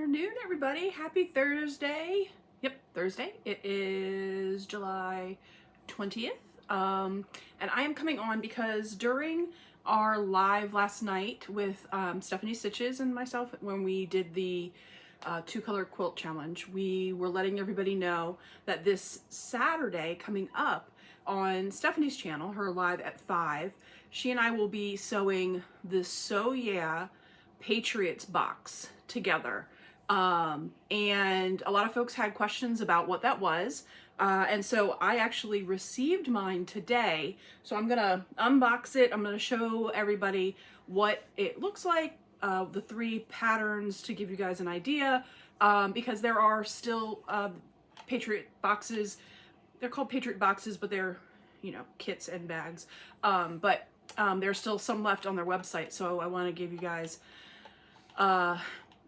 afternoon, everybody. Happy Thursday. Yep, Thursday. It is July 20th. And I am coming on because during our live last night with Stephanie Stitches and myself, when we did the two-color quilt challenge, we were letting everybody know that this Saturday coming up on Stephanie's channel, her live at 5, she and I will be sewing the So Yeah Patriots box together. And a lot of folks had questions about what that was. And so I actually received mine today. So I'm gonna unbox it. I'm gonna show everybody what it looks like, the 3 patterns to give you guys an idea, because there are still Patriot boxes. They're called Patriot boxes, but they're, you know, kits and bags. But there's still some left on their website. So I want to give you guys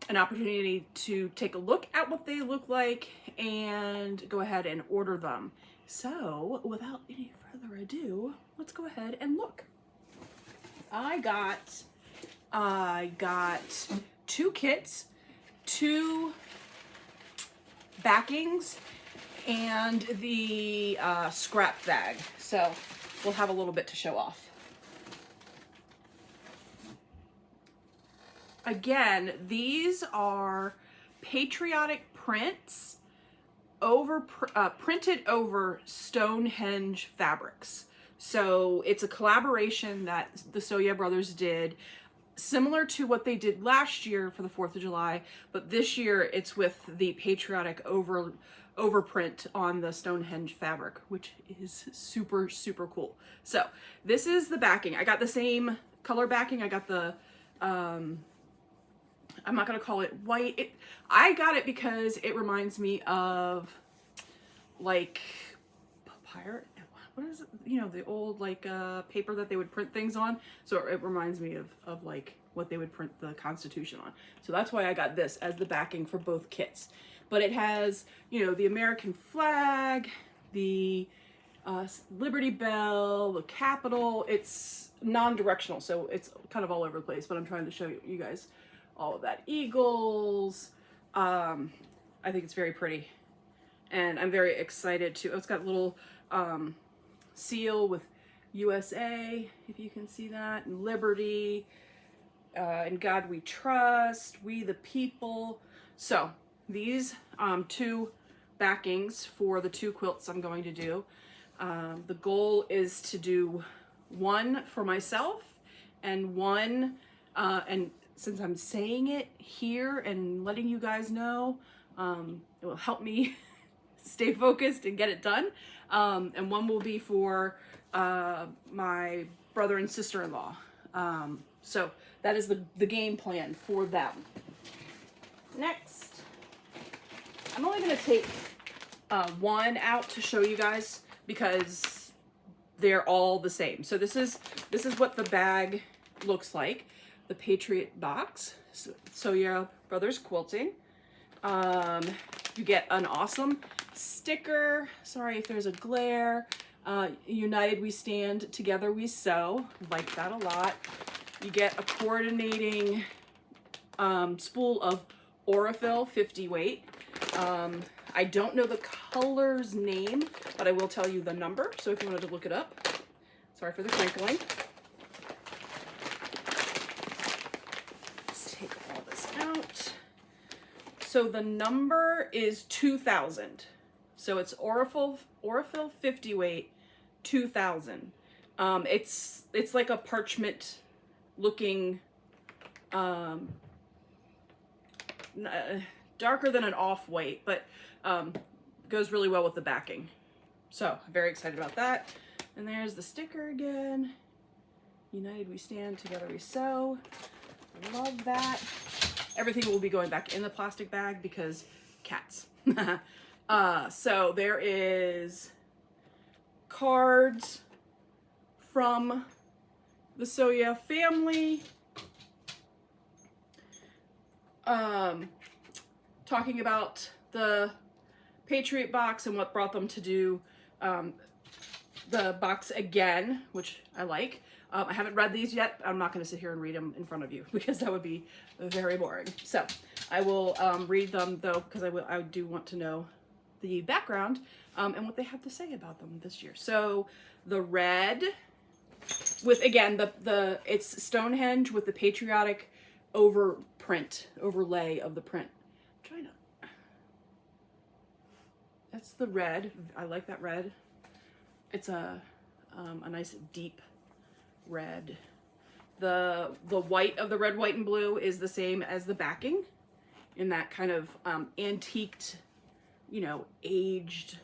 an opportunity to take a look at what they look like and go ahead and order them. So without any further ado, let's go ahead and look. I got 2 kits, 2 backings, and the scrap bag. So we'll have a little bit to show off. Again, these are Patriotic prints printed over Stonehenge fabrics. So it's a collaboration that the So Yeah brothers did, similar to what they did last year for the 4th of July, but this year it's with the Patriotic overprint on the Stonehenge fabric, which is super, super cool. So this is the backing. I got the same color backing. I got the, I'm not going to call it white. I got it because it reminds me of like papyrus. What is it? You know, the old like paper that they would print things on. So it reminds me of like what they would print the Constitution on. So that's why I got this as the backing for both kits. But it has, you know, the American flag, the Liberty Bell, the Capitol. It's non-directional, so it's kind of all over the place, but I'm trying to show you guys all of that. Eagles. I think it's very pretty. And I'm very excited to, it's got a little seal with USA, if you can see that, and Liberty, In God We Trust, We the People. So these 2 backings for the 2 quilts I'm going to do. The goal is to do 1 for myself and 1, and since I'm saying it here and letting you guys know, it will help me stay focused and get it done. And 1 will be for my brother and sister-in-law. So that is the game plan for them. Next, I'm only going to take 1 out to show you guys because they're all the same. So this is what the bag looks like. The Patriot Box, So Yeah Brothers Quilting. You get an awesome sticker. Sorry if there's a glare. United We Stand, Together We Sew. Like that a lot. You get a coordinating spool of Aurifil 50 weight. I don't know the color's name, but I will tell you the number. So if you wanted to look it up. Sorry for the crinkling. So the number is 2000. So it's Aurifil 50 weight, 2000. It's like a parchment looking, darker than an off-white, but goes really well with the backing. So I'm very excited about that. And there's the sticker again. United We Stand, Together We Sew. Love that. Everything will be going back in the plastic bag because cats. So there is cards from the So Yeah family, talking about the Patriot box and what brought them to do the box again, which I like. I haven't read these yet. I'm not going to sit here and read them in front of you because that would be very boring. So I will read them though, because I do want to know the background and what they have to say about them this year. So the red with, again, it's Stonehenge with the Patriotic overlay of the print. I'm trying to, that's the red. I like that red. It's a nice deep red. The white of the red, white, and blue is the same as the backing in that kind of antiqued, you know, aged,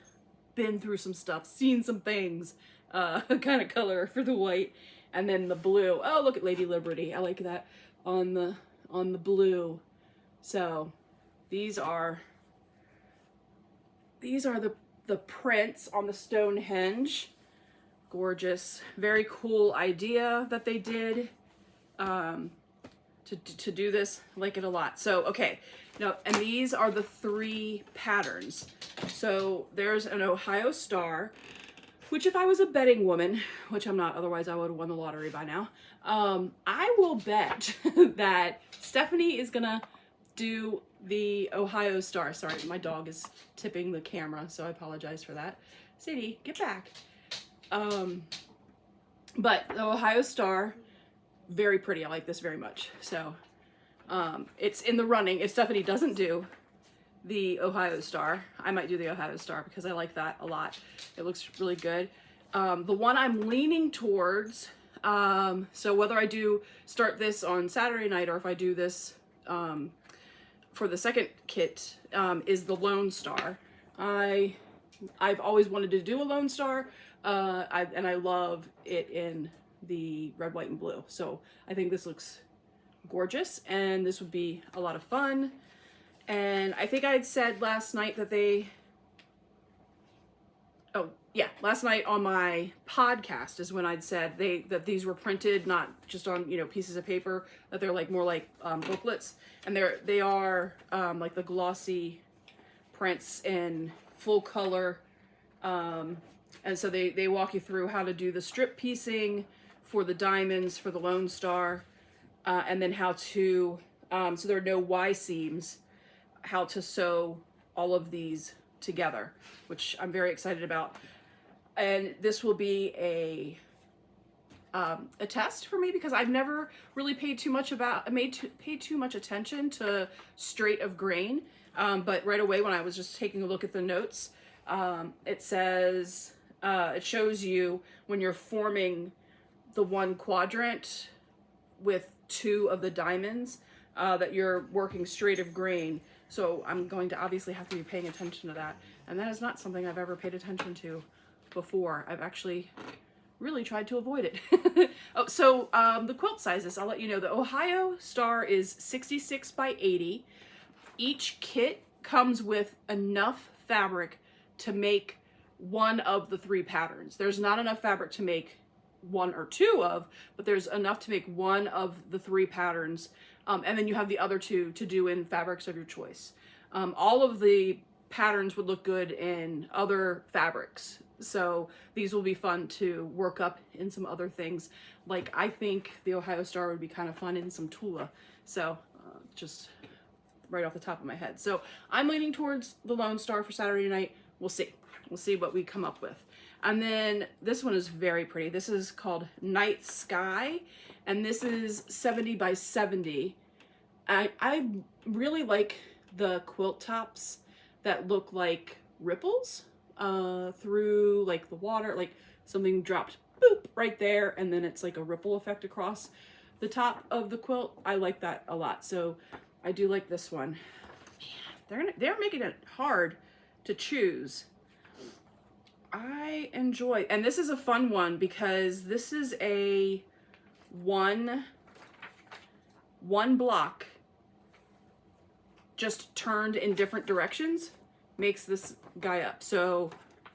been through some stuff, seen some things kind of color for the white. And then the blue, oh, look at Lady Liberty. I like that on the blue. So these are the prints on the Stonehenge. Gorgeous, very cool idea that they did to do this. I like it a lot. So okay, now, and these are the 3 patterns. So there's an Ohio star, which if I was a betting woman, which I'm not, otherwise I would have won the lottery by now, I will bet that Stephanie is gonna do the Ohio star. Sorry, my dog is tipping the camera, so I apologize for that. Sadie, get back. But the Ohio star, very pretty. I like this very much. So it's in the running. If Stephanie doesn't do the Ohio star, I might do the Ohio star because I like that a lot. It looks really good. The one I'm leaning towards, so whether I do start this on Saturday night or if I do this for the second kit, is the Lone Star. I've always wanted to do a Lone Star, and I love it in the red, white, and blue. So I think this looks gorgeous, and this would be a lot of fun. And I think I had said last night that last night on my podcast is when I'd said that these were printed not just on, you know, pieces of paper, that they're like more like booklets, and they are like the glossy prints in full color, and so they walk you through how to do the strip piecing for the diamonds for the Lone Star, and then how to so there are no Y seams, how to sew all of these together, which I'm very excited about. And this will be a test for me because I've never really paid too much attention to straight of grain. But right away when I was just taking a look at the notes, it says, it shows you when you're forming the one quadrant with 2 of the diamonds, that you're working straight of grain. So I'm going to obviously have to be paying attention to that. And that is not something I've ever paid attention to before. I've actually really tried to avoid it. Oh, so the quilt sizes, I'll let you know. The Ohio Star is 66 by 80. Each kit comes with enough fabric to make one of the 3 patterns. There's not enough fabric to make 1 or 2 of, but there's enough to make one of the 3 patterns. And then you have the other 2 to do in fabrics of your choice. All of the patterns would look good in other fabrics. So these will be fun to work up in some other things. Like I think the Ohio Star would be kind of fun in some Tula. So just right off the top of my head. So I'm leaning towards the Lone Star for Saturday night. We'll see. We'll see what we come up with. And then this one is very pretty. This is called Night Sky. And this is 70 by 70. I really like the quilt tops that look like ripples through like the water, like something dropped boop right there, and then it's like a ripple effect across the top of the quilt. I like that a lot. So I do like this one. Man, they're making it hard to choose. I enjoy, and this is a fun one because this is a one block just turned in different directions makes this guy up. So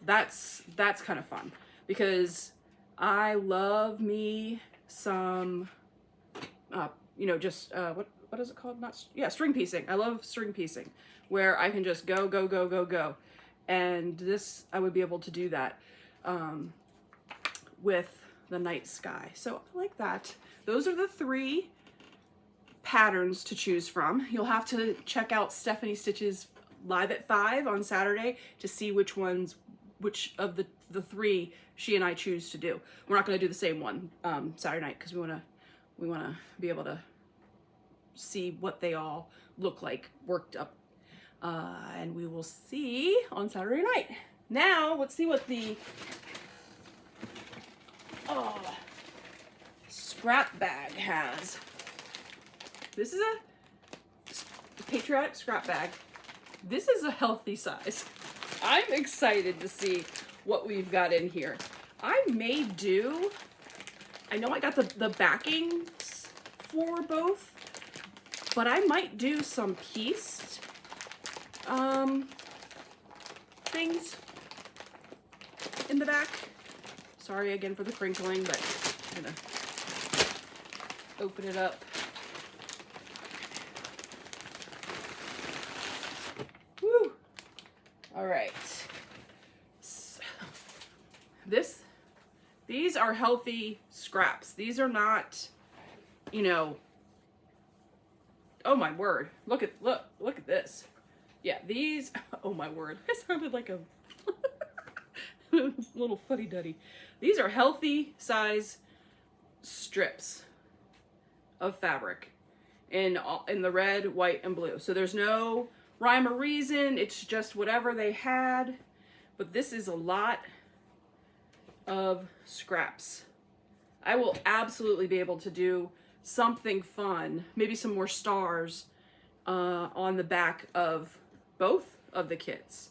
that's kind of fun because I love me some you know, just what is it called? String piecing. I love string piecing where I can just go. And this, I would be able to do that with the night sky. So I like that. Those are the 3 patterns to choose from. You'll have to check out Stephanie Stitches live at 5 on Saturday to see which of the 3 she and I choose to do. We're not going to do the same one Saturday night because we want to be able to see what they all look like worked up, and we will see on Saturday night. Now let's see what the scrap bag has. This is a Patriotic scrap bag. This is a healthy size. I'm excited to see what we've got in here. I know I got the backings for both, but I might do some pieced things in the back. Sorry again for the crinkling, but I'm gonna open it up. Woo! All right. So, these are healthy scraps. These are not, you know, oh my word. Look at this. Yeah, these, oh my word. I sounded like a little fuddy-duddy. These are healthy size strips of fabric in the red, white, and blue. So there's no rhyme or reason. It's just whatever they had. But this is a lot of scraps. I will absolutely be able to do something fun, maybe some more stars on the back of both of the kits.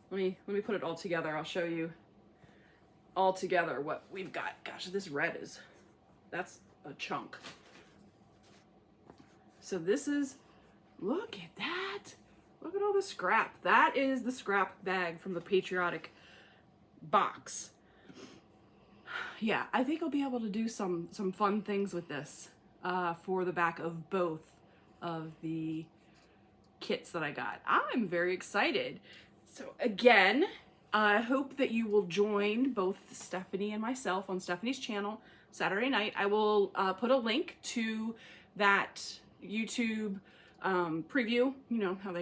Let me put it all together. I'll show you all together what we've got. Gosh, this red that's a chunk. So this is, look at that. Look at all the scrap. That is the scrap bag from the Patriotic box. Yeah, I think I'll be able to do some fun things with this for the back of both of the kits that I got. I'm very excited. So again, I hope that you will join both Stephanie and myself on Stephanie's channel Saturday night. I will put a link to that YouTube preview, you know, how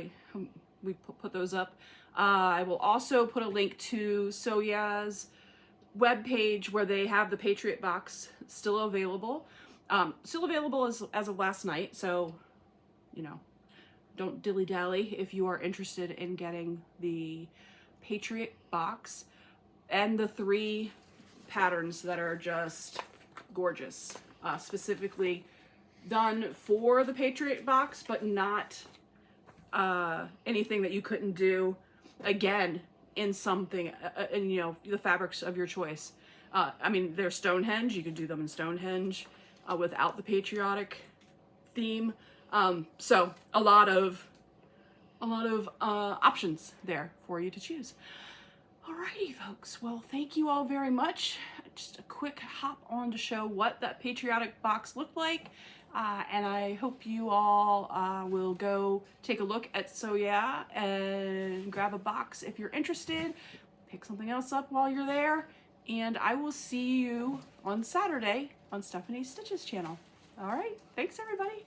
we put those up. I will also put a link to Soya's webpage where they have the Patriot Box still available. Still available as of last night, so, you know, don't dilly-dally if you are interested in getting the Patriot Box and the 3 patterns that are just gorgeous, specifically done for the Patriot Box, but not anything that you couldn't do again in something, in, you know, the fabrics of your choice. I mean, they're Stonehenge. You could do them in Stonehenge without the patriotic theme. So a lot of options there for you to choose. Alrighty, folks. Well, thank you all very much. Just a quick hop on to show what that Patriotic box looked like. And I hope you all will go take a look at Soya and grab a box if you're interested. Pick something else up while you're there. And I will see you on Saturday on Stephanie Stitches channel. All right. Thanks, everybody.